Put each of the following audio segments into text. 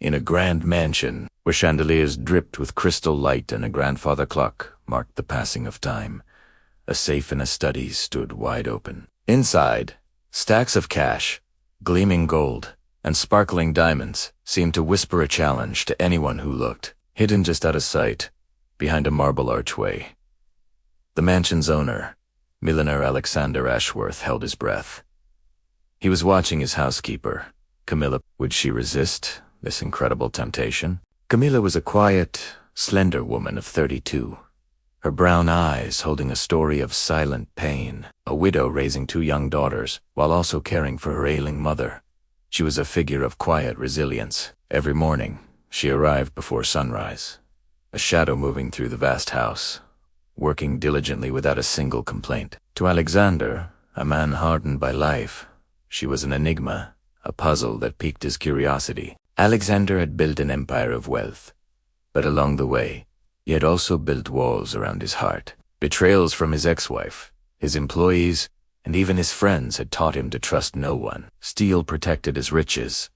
in a grand mansion where chandeliers dripped with crystal light and a grandfather clock marked the passing of time. A safe in a study stood wide open. Inside, stacks of cash, gleaming gold, and sparkling diamonds seemed to whisper a challenge to anyone who looked, hidden just out of sight, behind a marble archway. The mansion's owner, Millionaire Alexander Ashworth, held his breath. He was watching his housekeeper, Camilla. Would she resist this incredible temptation? Camilla was a quiet, slender woman of 32, her brown eyes holding a story of silent pain, a widow raising 2 young daughters while also caring for her ailing mother. She was a figure of quiet resilience. Every morning, she arrived before sunrise, a shadow moving through the vast house, working diligently without a single complaint. To Alexander, a man hardened by life, she was an enigma, a puzzle that piqued his curiosity. Alexander had built an empire of wealth, but along the way, he had also built walls around his heart. Betrayals from his ex-wife, his employees, and even his friends had taught him to trust no one. Steel protected his riches,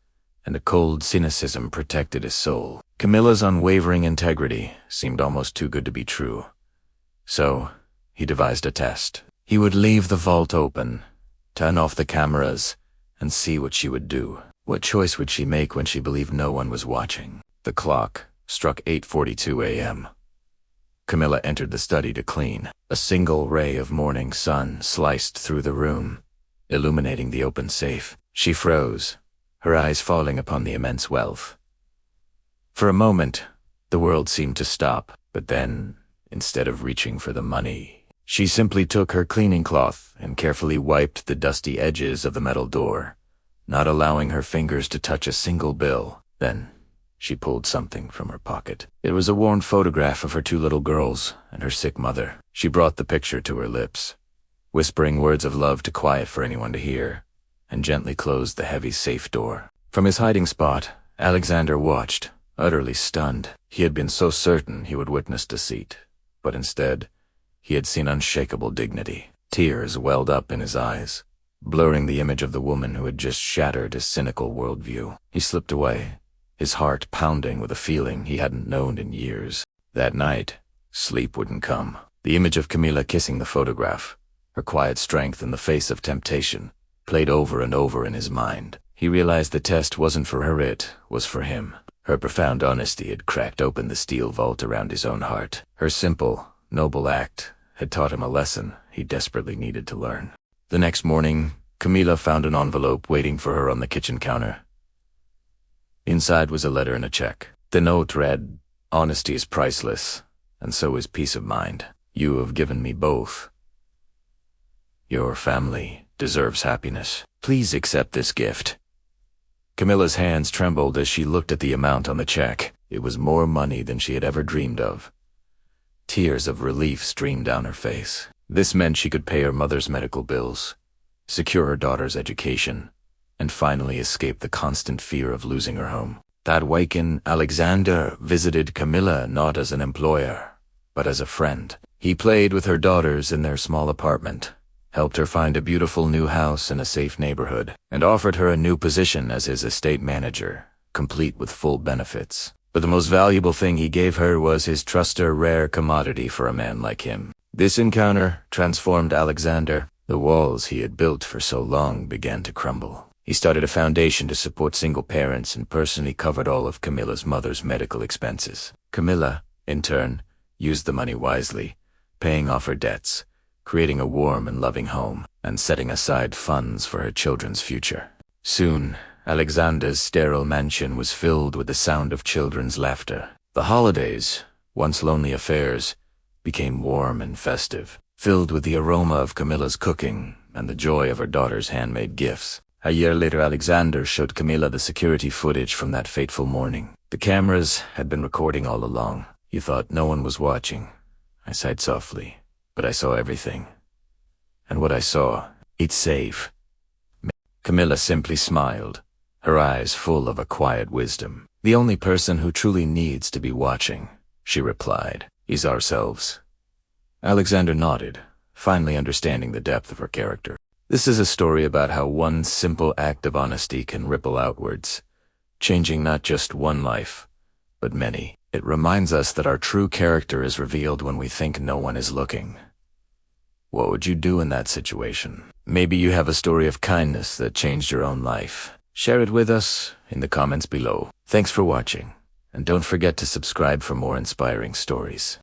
and a cold cynicism protected his soul. Camilla's unwavering integrity seemed almost too good to be true. So, he devised a test. He would leave the vault open, turn off the cameras, and see what she would do. What choice would she make when she believed no one was watching? The clock struck 8:42 a.m. Camilla entered the study to clean. A single ray of morning sun sliced through the room, illuminating the open safe. She froze, her eyes falling upon the immense wealth. For a moment, the world seemed to stop, but then, instead of reaching for the money, she simply took her cleaning cloth and carefully wiped the dusty edges of the metal door, not allowing her fingers to touch a single bill. Then, she pulled something from her pocket. It was a worn photograph of her 2 little girls and her sick mother. She brought the picture to her lips, whispering words of love too quiet for anyone to hear, and gently closed the heavy safe door. From his hiding spot, Alexander watched, utterly stunned. He had been so certain he would witness deceit, but instead, he had seen unshakable dignity. Tears welled up in his eyes, blurring the image of the woman who had just shattered his cynical worldview. He slipped away, his heart pounding with a feeling he hadn't known in years. That night, sleep wouldn't come. The image of Camilla kissing the photograph, her quiet strength in the face of temptation, played over and over in his mind. He realized the test wasn't for her, it was for him. Her profound honesty had cracked open the steel vault around his own heart. Her simple, noble act had taught him a lesson he desperately needed to learn. The next morning, Camilla found an envelope waiting for her on the kitchen counter. Inside was a letter and a check. The note read, "Honesty is priceless, and so is peace of mind. You have given me both. Your family deserves happiness. Please accept this gift." Camilla's hands trembled as she looked at the amount on the check. It was more money than she had ever dreamed of. Tears of relief streamed down her face. This meant she could pay her mother's medical bills, secure her daughter's education, and finally escape the constant fear of losing her home. That weekend, Alexander visited Camilla not as an employer, but as a friend. He played with her daughters in their small apartment, helped her find a beautiful new house in a safe neighborhood, and offered her a new position as his estate manager, complete with full benefits. But the most valuable thing he gave her was his trust, a rare commodity for a man like him. This encounter transformed Alexander. The walls he had built for so long began to crumble. He started a foundation to support single parents and personally covered all of Camilla's mother's medical expenses. Camilla, in turn, used the money wisely, paying off her debts, creating a warm and loving home, and setting aside funds for her children's future. Soon, Alexander's sterile mansion was filled with the sound of children's laughter. The holidays, once lonely affairs, became warm and festive, filled with the aroma of Camilla's cooking and the joy of her daughter's handmade gifts. A year later, Alexander showed Camilla the security footage from that fateful morning. The cameras had been recording all along. He thought no one was watching. I sighed softly, but I saw everything. And what I saw, it's safe. Camilla simply smiled, her eyes full of a quiet wisdom. "The only person who truly needs to be watching," she replied, "is ourselves." Alexander nodded, finally understanding the depth of her character. This is a story about how one simple act of honesty can ripple outwards, changing not just one life, but many. It reminds us that our true character is revealed when we think no one is looking. What would you do in that situation? Maybe you have a story of kindness that changed your own life. Share it with us in the comments below. Thanks for watching, and don't forget to subscribe for more inspiring stories.